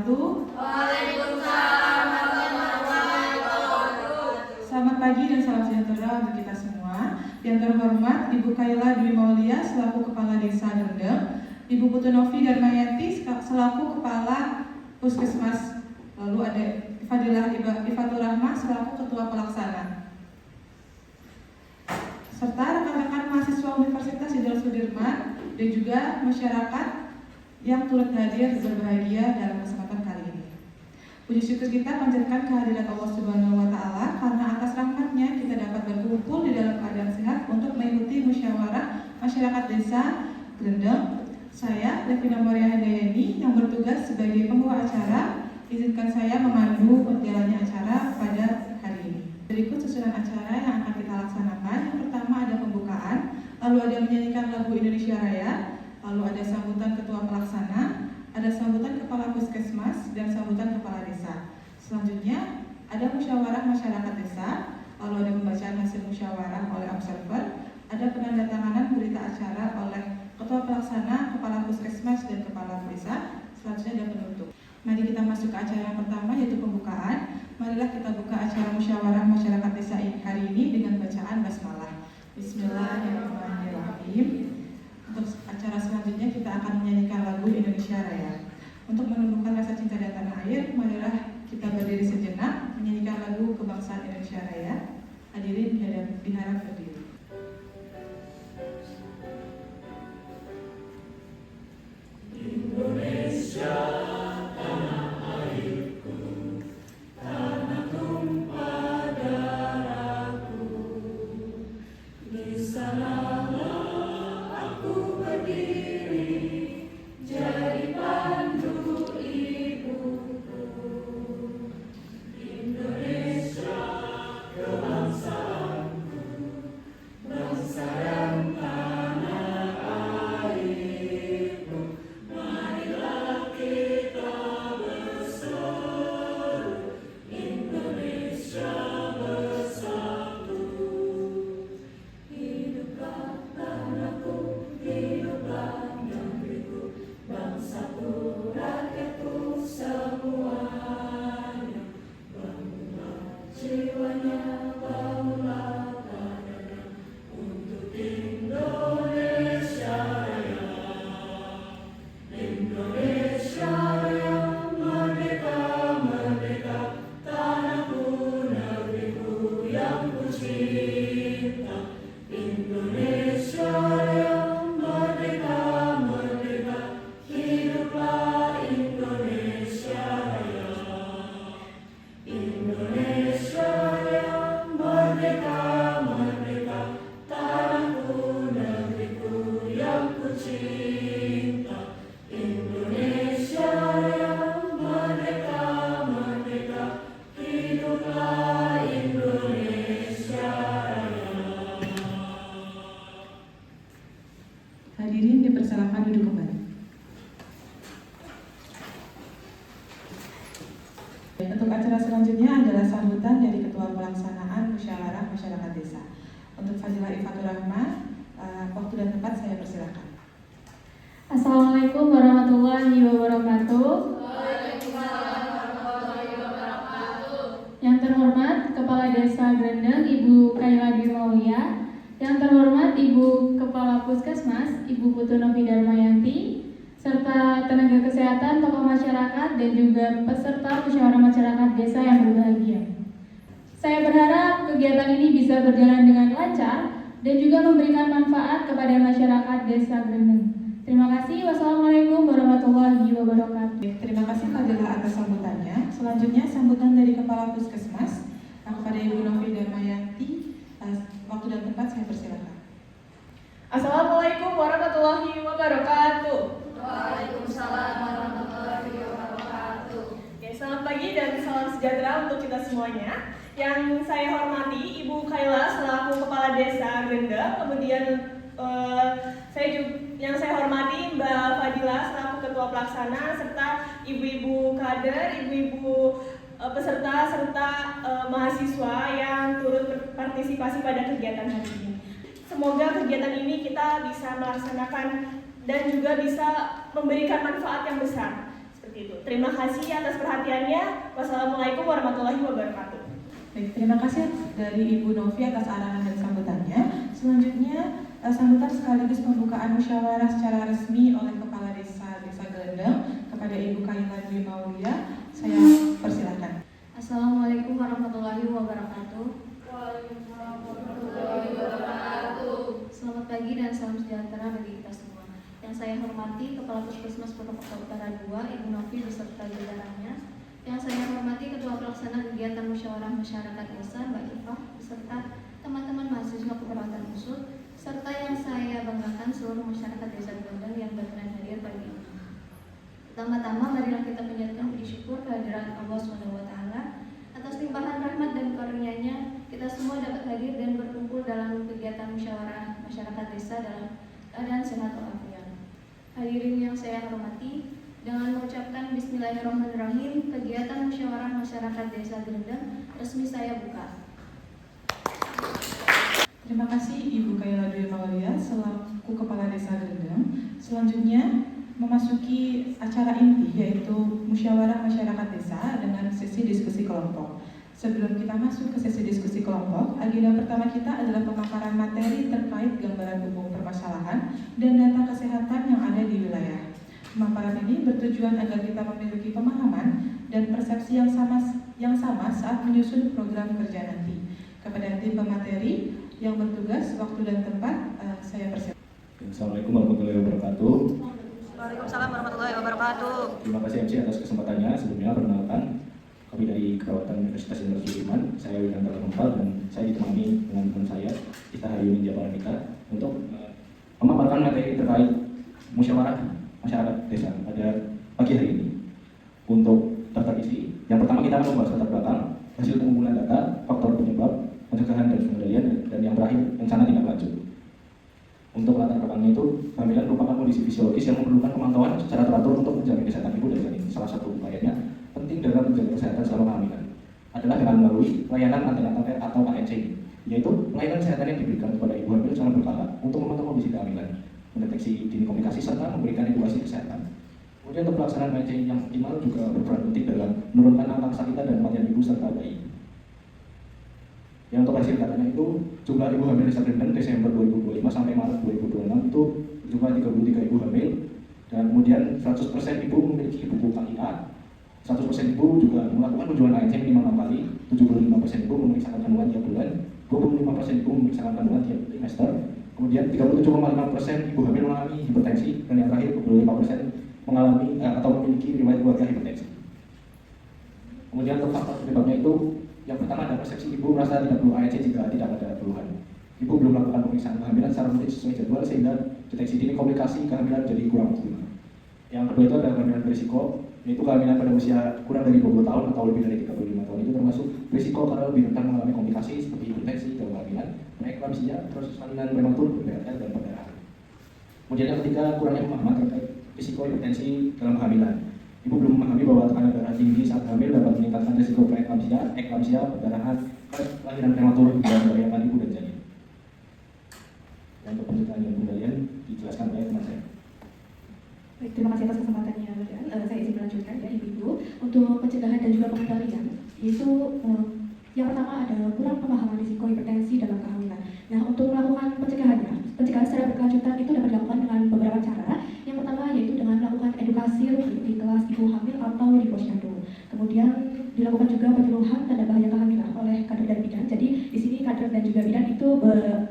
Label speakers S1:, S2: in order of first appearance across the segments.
S1: wabarakatuh.
S2: Waalaikumsalam warahmatullahi wabarakatuh.
S1: Selamat pagi dan salam sejahtera untuk kita semua. Yang terhormat Ibu Kaila Dwi Maulia selaku Kepala Desa Grendeng, Ibu Putu Novi Darmayanti selaku Kepala Puskesmas, lalu ada Fadilah Ifatul Rahmah selaku Ketua Pelaksana, serta rekan-rekan mahasiswa Universitas Jenderal Sudirman dan juga masyarakat yang turut hadir berbahagia dalam kesempatan kali ini. Puji syukur kita panjatkan kehadirat Allah Subhanahu wa Ta'ala karena atas rahmatnya kita dapat berkumpul di dalam keadaan sehat untuk mengikuti musyawarah masyarakat desa Grendeng. Saya, Devina Maria Handayani, yang bertugas sebagai pembawa acara, izinkan saya memandu berjalannya acara pada hari ini. Berikut susunan acara yang akan kita laksanakan. Yang pertama ada pembukaan, lalu ada menyanyikan lagu Indonesia Raya, lalu ada sambutan Ketua Pelaksana, ada sambutan Kepala Puskesmas, dan sambutan Kepala Desa. Selanjutnya ada musyawarah masyarakat desa, lalu ada pembacaan hasil musyawarah oleh observer, ada penandatanganan berita acara oleh Ketua Pelaksana, Kepala Puskesmas, dan Kepala Desa. Selanjutnya ada penutup. Mari kita masuk ke acara yang pertama, yaitu pembukaan. Marilah kita buka acara musyawarah masyarakat desa hari ini dengan bacaan basmalah. Bismillahirrahmanirrahim. Untuk acara selanjutnya kita akan menyanyikan lagu Indonesia Raya. Untuk menumbuhkan rasa cinta dan tanah air, marilah kita berdiri sejenak menyanyikan lagu kebangsaan Indonesia Raya. Hadirin diharap berdiri.
S3: Indonesia, tanah airku, tanah tumpah darahku. Di sanalah aku berdiri, jadi pandu ibuku. Indonesia, kebangsaanku, bangsa dan tanah airku. Marilah kita bersatu, Indonesia bersatu. Hiduplah tanahku, hiduplah negeriku, bangsaku, rakyatku semuanya. Bangunlah jiwanya, bangunlah tanahnya untuk Indonesia Raya. Indonesia Raya, merdeka, merdeka, tanahku, negeriku yang ku cinta. Indonesia Raya, merdeka, merdeka, hiduplah Indonesia Raya. Indonesia Raya, merdeka, merdeka, tanahku, negeriku yang ku cinta. Indonesia Raya, merdeka, merdeka, hiduplah Indonesia Raya.
S1: Hadirin dipersilakan duduk kembali. Untuk acara selanjutnya adalah sambutan dari Ketua Pelaksanaan Musyawarah Masyarakat Desa. Untuk Fadilah Ifatul Rahmah, waktu dan tempat saya persilakan.
S4: Assalamualaikum warahmatullahi wabarakatuh.
S2: Waalaikumsalam warahmatullahi wabarakatuh.
S4: Yang terhormat Kepala Desa Grendeng Ibu Kaila Dwi Maulia, yang terhormat Ibu Kepala Puskesmas Ibu Putu Novi Darmayanti, serta tenaga kesehatan, tokoh masyarakat, dan juga peserta musyawarah masyarakat desa yang berbahagia. Saya berharap kegiatan ini bisa berjalan dengan lancar dan juga memberikan manfaat kepada masyarakat desa Grendeng. Terima kasih. Wassalamualaikum warahmatullahi wabarakatuh.
S1: Terima kasih Fadilah atas sambutannya. Selanjutnya sambutan dari Kepala Puskesmas kepada Ibu Novi Darmayanti. Waktu dan tempat saya persilakan.
S5: Assalamualaikum warahmatullahi wabarakatuh.
S2: Waalaikumsalam warahmatullahi wabarakatuh.
S5: Oke, selamat pagi dan salam sejahtera untuk kita semuanya. Yang saya hormati Ibu Kaila selaku Kepala Desa Grendeng, kemudian yang saya hormati Mbak Fadilah selaku Ketua Pelaksana, serta ibu-ibu kader, ibu-ibu peserta serta mahasiswa yang turut berpartisipasi pada kegiatan hari ini. Semoga kegiatan ini kita bisa melaksanakan dan juga bisa memberikan manfaat yang besar. Seperti itu. Terima kasih atas perhatiannya. Wassalamualaikum warahmatullahi wabarakatuh.
S1: Baik, terima kasih dari Ibu Novi atas arahan dan sambutannya. Selanjutnya, sambutan sekaligus pembukaan musyawarah secara resmi oleh Kepala Desa Gelendang kepada Ibu Kaila Dwi Maulia. Saya persilakan.
S2: Assalamualaikum warahmatullahi wabarakatuh.
S3: Waalaikumsalam warahmatullahi wabarakatuh.
S2: Selamat pagi dan salam sejahtera bagi kita semua. Yang saya hormati Kepala Puskesmas Purwokerto Utara 2, Ibu Novi beserta jajarannya. Yang saya hormati Ketua Pelaksana Kegiatan Musyawarah Masyarakat Desa, Mbak Ifah, beserta teman-teman mahasiswa keperawatan usul, serta yang saya banggakan seluruh masyarakat Desa Gelendang yang berkenan hadir pagi ini. Pertama-tama, marilah kita panjatkan puji syukur kehadiran Allah SWT atas limpahan rahmat dan karunia-Nya. Kita semua dapat hadir dan berkumpul dalam kegiatan musyawarah masyarakat desa dalam keadaan sehat walafiat. Hadirin yang saya hormati, dengan mengucapkan Bismillahirrahmanirrahim, kegiatan musyawarah masyarakat Desa Gelendang resmi saya buka.
S1: Terima kasih Ibu Kaila Dwi Maulia selaku Kepala Desa Gelendang. Selanjutnya memasuki acara inti yaitu musyawarah masyarakat desa dengan sesi diskusi kelompok. Sebelum kita masuk ke sesi diskusi kelompok, agenda pertama kita adalah pemaparan materi terkait gambaran umum permasalahan dan data kesehatan yang ada di wilayah. Pemaparan ini bertujuan agar kita memiliki pemahaman dan persepsi yang sama saat menyusun program kerja nanti. Kepada tim pemateri yang bertugas, waktu dan tempat, saya persilakan.
S3: Assalamualaikum warahmatullahi wabarakatuh.
S2: Waalaikumsalam warahmatullahi wabarakatuh.
S3: Terima kasih MC atas kesempatannya. Sebelumnya perkenalkan, kami dari Keperawatan Universitas Jenderal Sudirman. Saya Wilam Terlampal dan saya ditemani dengan teman saya, Ita Hayunin Jabaramita, untuk memaparkan materi terkait musyawarah masyarakat desa pada pagi hari ini. Untuk daftar isi, yang pertama kita akan membahas latar belakang, hasil pengumpulan data, faktor penyebab, pencegahan dan pengendalian, dan yang terakhir rencana tindak lanjut. Untuk latar belakangnya itu, kehamilan merupakan kondisi fisiologis yang memerlukan pemantauan secara teratur untuk menjamin kesehatan ibu dan janin. Salah satu upayanya penting dalam menjaga kesehatan selama kehamilan adalah dengan melalui layanan antenatal care atau ANC, yaitu layanan kesehatan yang diberikan kepada ibu hamil secara berkala untuk memantau kondisi kehamilan, mendeteksi dini komplikasi serta memberikan edukasi kesehatan. Kemudian untuk pelaksanaan ANC yang optimal juga berperan penting dalam menurunkan angka kesakitan dan kematian ibu serta bayi. Yang untuk hasil datanya itu, jumlah ibu hamil Desa Gelendang Desember 2025 sampai Maret 2026 itu jumlah 33 ibu hamil, dan kemudian 100% ibu memiliki buku KIA, 100% ibu juga melakukan kunjungan ANC minimal 6 kali, 75% ibu memeriksakan kandungan tiap bulan, 25% ibu memeriksakan kandungan tiap trimester, kemudian 37,5% ibu hamil mengalami hipertensi, dan yang terakhir 25% mengalami atau memiliki riwayat keluarga hipertensi. Kemudian untuk faktor penyebabnya itu, yang pertama ada persepsi ibu merasa tidak perlu ANC jika tidak ada keluhan. Ibu belum melakukan pemeriksaan kehamilan secara rutin sesuai jadwal sehingga deteksi dini komplikasi kehamilan jadi kurang optimal. Yang kedua itu adalah kehamilan berisiko, yaitu kehamilan pada usia kurang dari 20 tahun atau lebih dari 35 tahun itu termasuk berisiko karena lebih rentan mengalami komplikasi seperti hipertensi dalam kehamilan, preeklamsia, proses salinan prematur, BRL, dan perdarahan. Kemudian yang ketiga, kurangnya pemahaman terkait risiko hipertensi dalam kehamilan. Ibu belum memahami bahwa tekanan darah tinggi saat hamil dapat meningkatkan risiko preeklamsia, eklamsia, perdarahan, kelahiran prematur, dan membahayakan ibu dan janin. Dan untuk pencegahan dan pengendalian dijelaskan oleh teman saya.
S6: Baik, terima kasih atas kesempatannya, dan saya izin melanjutkan ya Ibu untuk pencegahan dan juga pengendalian, yaitu yang pertama adalah kurang pemahaman risiko hipertensi dalam kehamilan. Nah, untuk melakukan pencegahan secara berkelanjutan itu dapat dilakukan dengan beberapa cara. Yang pertama yaitu dengan melakukan edukasi rutin di kelas ibu hamil atau di posyandu. Kemudian dilakukan juga penyuluhan tanda bahaya kehamilan oleh kader dan bidan. Jadi di sini kader dan juga bidan itu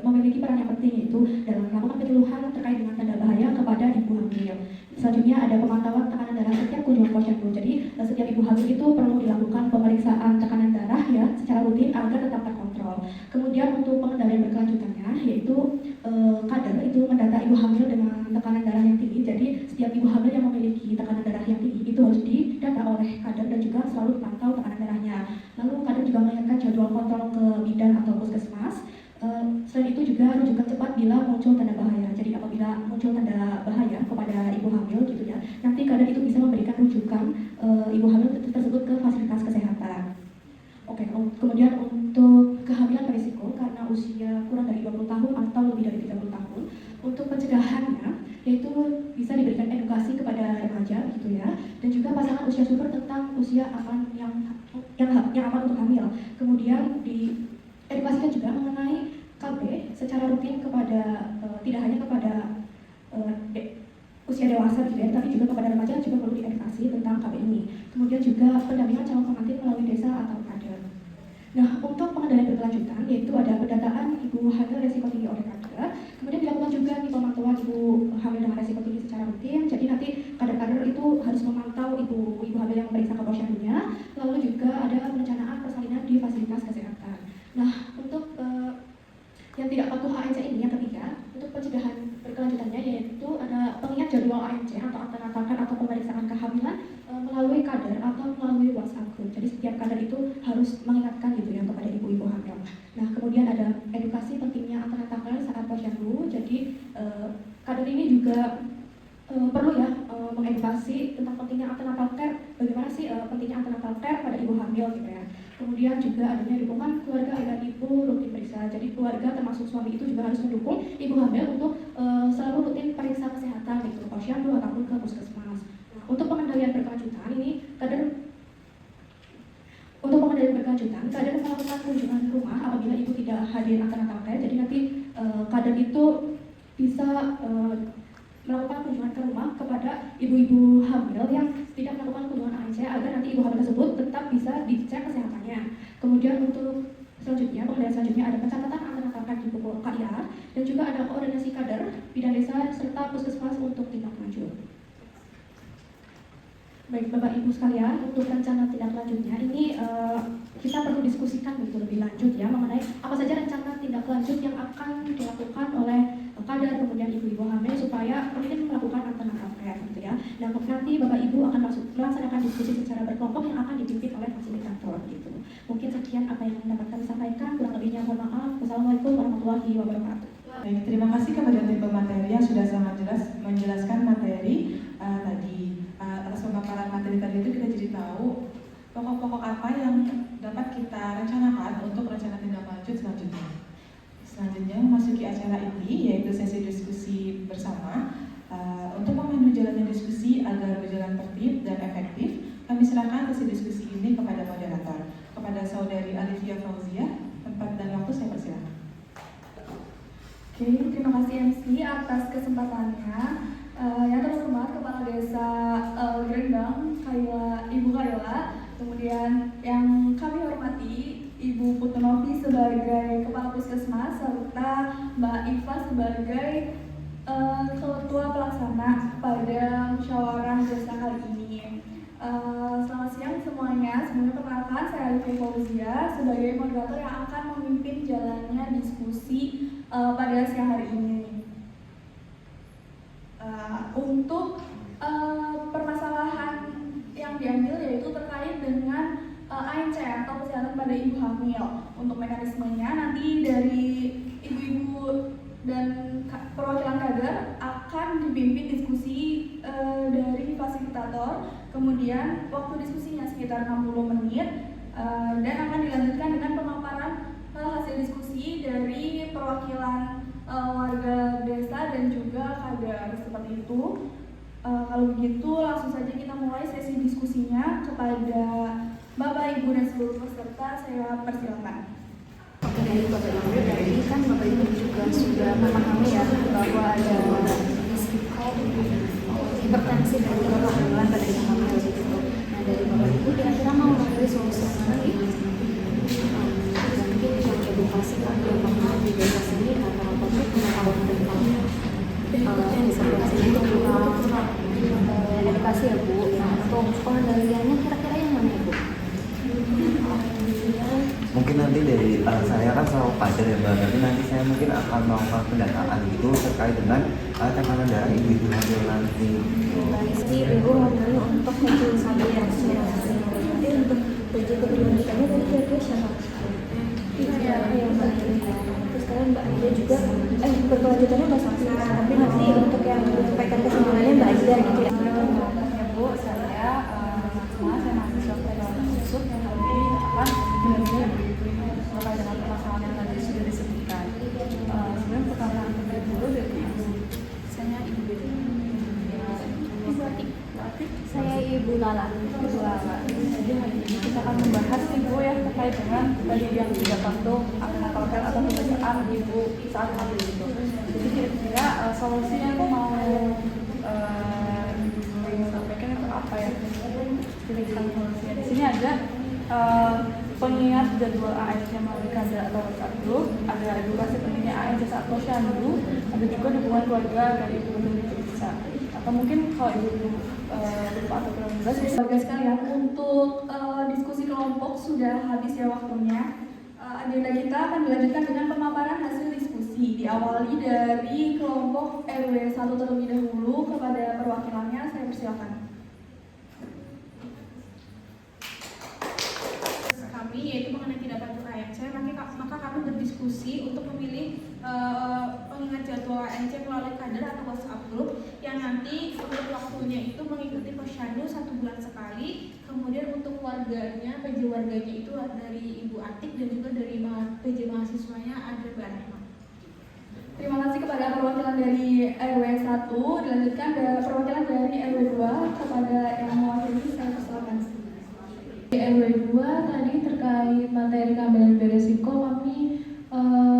S6: memiliki peran yang penting yaitu dalam melakukan penyuluhan terkait dengan tanda bahaya kepada ibu hamil. Selanjutnya ada pemantauan tekanan darah setiap kunjungan posyandu. Jadi setiap ibu hamil itu perlu dilakukan pemeriksaan tekanan darah ya secara rutin agar tetap terkontrol. Kemudian untuk pengendalian berkelanjutannya yaitu kader itu mendata ibu hamil dengan tekanan darah yang tinggi. Jadi setiap ibu hamil yang memiliki tekanan darah yang tinggi itu harus didata oleh kader dan juga selalu dipantau tekanan darahnya. Lalu kader juga mengingatkan jadwal kontrol ke bidan atau puskesmas. Selain itu juga rujukan cepat bila muncul tanda bahaya. Jadi apabila muncul tanda bahaya kepada ibu hamil gitu ya, nanti kader itu bisa memberikan rujukan ibu hamil tersebut ke fasilitas kesehatan. Oke, kemudian untuk kehamilan berisiko karena usia kurang dari 20 tahun atau lebih dari 30 tahun, untuk pencegahannya yaitu bisa diberikan edukasi kepada remaja gitu ya, dan juga pasangan usia subur tentang usia aman yang aman untuk hamil. Kemudian diedukasikan juga mengenai KB secara rutin kepada tidak hanya kepada usia dewasa gitu ya, tapi juga kepada remaja juga perlu diedukasi tentang KB ini. Kemudian juga pendampingan calon pengantin melalui desa atau kader. Nah, untuk pengendalian berkelanjutan yaitu ada pendataan ibu hamil resiko tinggi oleh kader. Kemudian dilakukan juga nih pemantauan ibu hamil dengan resiko tinggi secara rutin. Jadi nanti kader-kader itu harus memantau ibu hamil yang memeriksa ke posyandunya. Lalu juga ada perencanaan persalinan di fasilitas kesehatan. Nah, untuk yang tidak patuh ANC ini yang ketiga, untuk pencegahan berkelanjutannya yaitu ada pengingat jadwal ANC atau antar atau pemeriksaan kehamilan melalui kader atau melalui WhatsApp group. Jadi setiap kader itu harus mengingatkan gitu ya kepada ibu-ibu hamil. Nah, kemudian ada edukasi pentingnya antenatal care saat posyandu. Jadi kader ini juga perlu ya mengedukasi tentang pentingnya antenatal care. Bagaimana sih pentingnya antenatal care pada ibu hamil gitu ya. Kemudian juga adanya dukungan keluarga agar ibu rutin periksa. Jadi keluarga termasuk suami itu juga harus mendukung ibu hamil untuk selalu rutin periksa kesehatan gitu, posyandu ataupun ke puskesmas. Untuk pengendalian berkelanjutan ini kader melakukan kunjungan rumah apabila ibu tidak hadir antenatal care. Jadi nanti kader itu bisa melakukan kunjungan ke rumah kepada ibu-ibu hamil yang tidak melakukan kunjungan ANC agar nanti ibu hamil tersebut tetap bisa dicek kesehatannya. Kemudian untuk pengendalian selanjutnya ada pencatatan antenatal care di buku KIA dan juga ada koordinasi kader, bidan desa serta puskesmas untuk tindak lanjut. Baik Bapak Ibu sekalian, untuk rencana tindak lanjutnya ini kita perlu diskusikan lebih lanjut ya mengenai apa saja rencana tindak lanjut yang akan dilakukan oleh kader kemudian ibu-ibu hamil supaya mungkin melakukan antenatal care gitu ya. Dan nanti Bapak Ibu akan melaksanakan diskusi secara berkelompok yang akan dipimpin oleh fasilitator gitu. Mungkin sekian apa yang dapat kami sampaikan, kurang lebihnya mohon maaf. Wassalamualaikum warahmatullahi wabarakatuh.
S1: Baik, terima kasih kepada tim pemateri yang sudah sangat jelas menjelaskan materi tadi. Atas pemaparan materi tadi itu kita jadi tahu pokok-pokok apa yang dapat kita rencanakan untuk rencana tindak lanjut selanjutnya. Selanjutnya memasuki acara ini yaitu sesi diskusi bersama. Untuk memandu jalannya diskusi agar berjalan tertib dan efektif, kami serahkan sesi diskusi ini kepada moderator, kepada Saudari Alivia Fauzia. Tempat dan waktu saya persilakan.
S7: Oke, terima kasih MC atas kesempatannya. Yang terhormat Kepala Desa Grendang, Ibu Kayla, kemudian yang kami hormati Ibu Putunovi sebagai Kepala Puskesmas serta Mbak Iva sebagai Ketua Pelaksana pada musyawarah desa kali ini. Selamat siang semuanya. Sebelumnya perkenalkan, saya Alifia Fauzia sebagai moderator yang akan memimpin jalannya diskusi pada siang hari ini. Untuk permasalahan yang diambil yaitu terkait dengan ANC atau kesehatan pada ibu hamil. Untuk mekanismenya nanti dari ibu-ibu dan perwakilan kader akan dipimpin diskusi dari fasilitator. Kemudian waktu diskusinya sekitar 60 menit dan akan dilanjutkan dengan pemaparan hasil diskusi dari perwakilan warga desa dan juga kader seperti itu. Kalau begitu langsung saja kita mulai sesi diskusinya. Kepada Bapak Ibu dan seluruh peserta saya persilakan.
S2: Dari Bapak Ibu tadi kan Bapak Ibu juga sudah memahami ya bahwa ada risiko hipertensi dan juga kehamilan pada ibu hamil gitu. Nah dari Bapak Ibu kira-kira mau memberi solusi mana nih? Mungkin bisa edukasi kan yang pernah di desa sini atau apapun pengetahuan tentang hipertensi itu edukasi ya Bu. Nah untuk pengendaliannya kira-kira yang mana Ibu?
S8: Mungkin nanti dari saya kan selalu kader ya Mbak, tapi nanti saya mungkin akan melakukan pendataan itu terkait dengan tekanan darah ibu-ibu hamil nanti.
S2: Jadi ibu hamil untuk mencuri sapi yang jadi untuk uji keberlanjutannya tadi kira-kira siapa? Iya Mbak. Terus sekarang Mbak Aida juga berkelanjutannya Mbak Saksi, tapi nanti untuk yang menyampaikan kesimpulannya Mbak Aida gitu ya.
S9: Ya Bu, saya mahasiswa kedokteran khusus yang kali ini akan benar-benar terkait dengan permasalahan yang tadi sudah disebutkan. Sebenarnya pertanyaan terkait dulu dari saya Ibu Betty.
S2: Ibu Atik.
S9: Saya Ibu Lala. Jadi hari ini kita akan membahas Ibu yang terkait dengan tadi yang tidak patuh akan apakah atau pemeriksaan Ibu saat hamil itu. Jadi kira-kira solusinya aku mau sampaikan itu apa ya? Pilihan solusinya di sini ada pengingat jadwal ANC melalui kadar atau WhatsApp group, ada edukasi pentingnya ANC saat posyandu, ada juga dukungan keluarga agar ibu belum diperiksa. Atau mungkin kalau ibu lupa atau kurang jelas,
S7: Sebagai sekalian, untuk diskusi kelompok sudah habis ya waktunya. Agenda kita akan dilanjutkan dengan pemaparan hasil diskusi. Diawali dari kelompok RW 1 terlebih dahulu. Kepada perwakilannya, saya persilakan.
S10: Kami yaitu mengenai tidak patuh ANC, maka kami berdiskusi untuk memilih pengingat jadwal ANC melalui kader atau WhatsApp group yang nanti untuk waktunya itu mengikuti posyandu 1 bulan sekali. Kemudian untuk warganya, PJ warganya itu dari Ibu Atik dan juga dari PJ mahasiswanya ada Mbak Rahma.
S7: Terima kasih kepada perwakilan dari RW 1. Dilanjutkan ada perwakilan dari RW 2 kepada yang mewakili, saya persilakan.
S4: Di RW 2 tadi terkait materi kehamilan beresiko, kami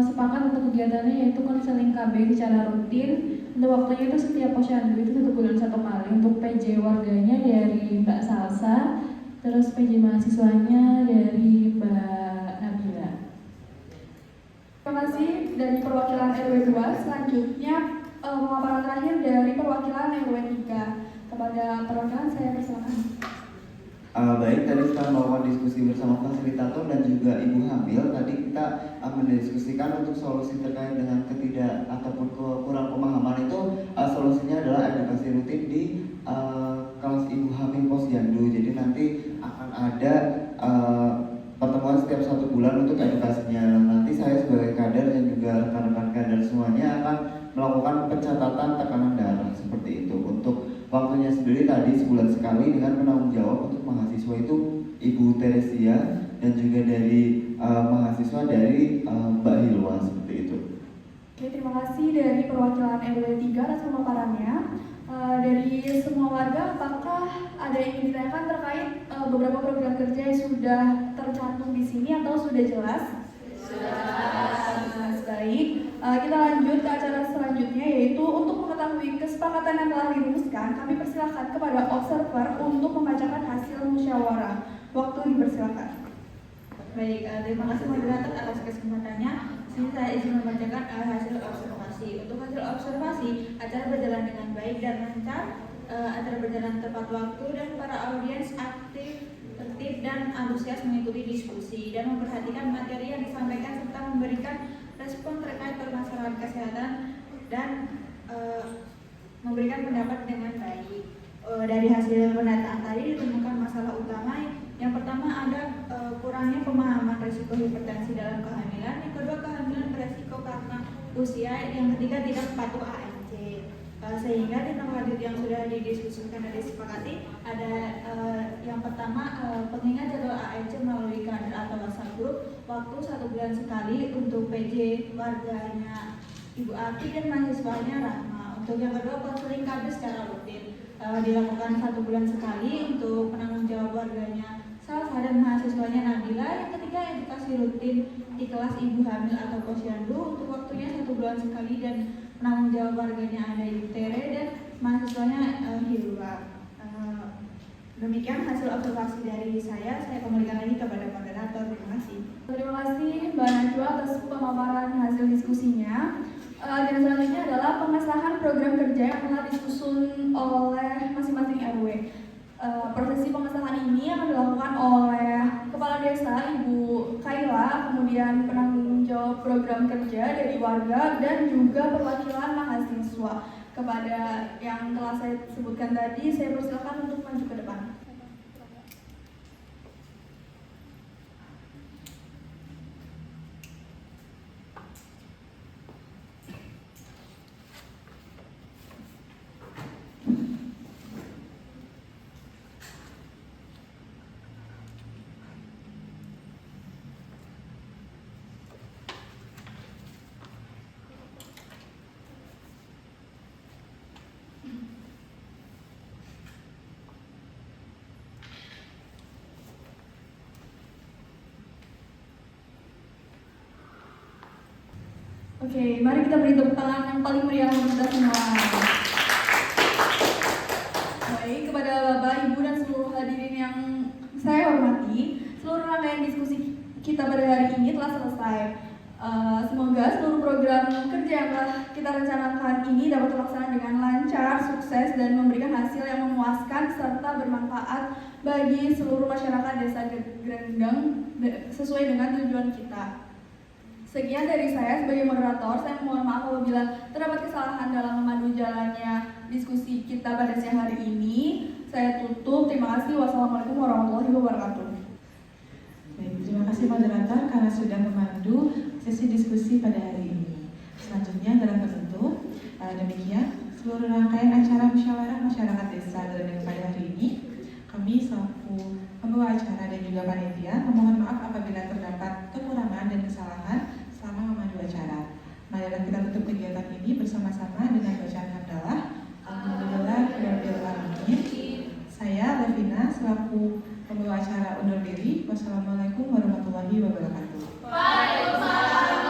S4: sepakat untuk kegiatannya yaitu konseling KB secara rutin. Untuk waktunya itu setiap posyandu itu 1 bulan 1 kali. Untuk PJ warganya dari Mbak Salsa, terus PJ mahasiswanya dari Mbak Nabila.
S7: Terima kasih dari perwakilan RW 2. Selanjutnya pemaparan terakhir dari perwakilan RW 3. Kepada perwakilan, saya persilakan.
S8: Baik, tadi kita melakukan diskusi bersama fasilitator dan juga ibu hamil. Tadi kita mendiskusikan untuk solusi terkait dengan ketidak ataupun kurang pemahaman itu solusinya adalah edukasi rutin di kelas ibu hamil posyandu. Jadi nanti akan ada pertemuan setiap 1 bulan untuk edukasinya. Nanti saya sebagai kader dan juga rekan-rekan kader semuanya akan melakukan pencatatan tekanan darah seperti itu. Untuk waktunya sendiri tadi sebulan sekali dengan penanggung jawab untuk mahasiswa itu Ibu Teresia dan juga dari mahasiswa dari Mbak Hilwa seperti itu.
S7: Oke, terima kasih dari perwakilan RW 3 atas pemaparannya. Dari semua warga, apakah ada yang ingin ditanyakan terkait beberapa program kerja yang sudah tercantum di sini atau sudah jelas? Sudah. Baik, kita lanjut ke acara selanjutnya, yaitu untuk mengetahui kesepakatan yang telah dirumuskan, kami persilakan kepada observer untuk membacakan hasil musyawarah. Waktu dipersilakan.
S10: Baik, terima kasih moderator atas kesempatannya. Sini saya izin membacakan hasil observasi. Untuk hasil observasi, acara berjalan dengan baik dan lancar, acara berjalan tepat waktu dan para audiens aktif, tertib dan antusias mengikuti diskusi dan memperhatikan materi yang disampaikan serta memberikan respon terkait permasalahan kesehatan dan memberikan pendapat dengan baik. Dari hasil pendataan tadi ditemukan masalah utama. Yang pertama ada kurangnya pemahaman risiko hipertensi dalam kehamilan. Yang kedua, kehamilan beresiko karena usia. Yang ketiga, tidak patuh ANC. Sehingga di lanjut yang sudah didiskusikan dan disepakati ada yang pertama pengingat jadwal ANC melalui kader atau WhatsApp group waktu 1 bulan sekali untuk PJ warganya Ibu Ati dan mahasiswanya Rahma. Untuk yang kedua, konseling KB secara rutin dilakukan 1 bulan sekali untuk penanggung jawab warganya Salsa dan mahasiswanya Nabila. Yang ketiga, edukasi rutin di kelas ibu hamil atau posyandu untuk waktunya 1 bulan sekali dan penanggung jawab warganya ada Ibu Tere dan mahasiswanya Hilwa. Demikian hasil observasi dari saya kembalikan lagi kepada moderator. Terima kasih.
S7: Terima kasih Mbak Najwa atas pemaparan hasil diskusinya. Dan selanjutnya adalah pengesahan program kerja yang telah disusun oleh masing-masing RW. Prosesi pengesahan ini akan dilakukan oleh Kepala Desa Ibu Kaila, kemudian penanggung jawab program kerja dari warga dan juga perwakilan mahasiswa. Kepada yang telah saya sebutkan tadi, saya persilakan untuk maju ke depan. Oke, mari kita beri tepuk tangan yang paling meriah untuk kita semua. Baik, kepada Bapak, Ibu, dan seluruh hadirin yang saya hormati, seluruh rangkaian diskusi kita pada hari ini telah selesai. Semoga seluruh program kerja yang telah kita rencanakan ini dapat terlaksana dengan lancar, sukses, dan memberikan hasil yang memuaskan serta bermanfaat bagi seluruh masyarakat Desa Grendeng sesuai dengan tujuan kita. Sekian dari saya sebagai moderator. Saya mohon maaf apabila terdapat kesalahan dalam memandu jalannya diskusi kita pada siang hari ini. Saya tutup. Terima kasih. Wassalamualaikum warahmatullahi wabarakatuh.
S1: Baik, terima kasih moderator karena sudah memandu sesi diskusi pada hari ini. Selanjutnya dalam penutup, demikian seluruh rangkaian acara musyawarah masyarakat desa Grendeng pada hari ini. Kami selaku pembawa acara dan juga panitia memohon maaf apabila terdapat kekurangan dan kesalahan selama memandu acara. Marilah kita tutup kegiatan ini bersama-sama dengan bacaan hamdalah. Alhamdulillahirabbil alamin. Saya Levina selaku pembawa acara undur diri. Wassalamualaikum warahmatullahi wabarakatuh.
S4: Waalaikumsalam.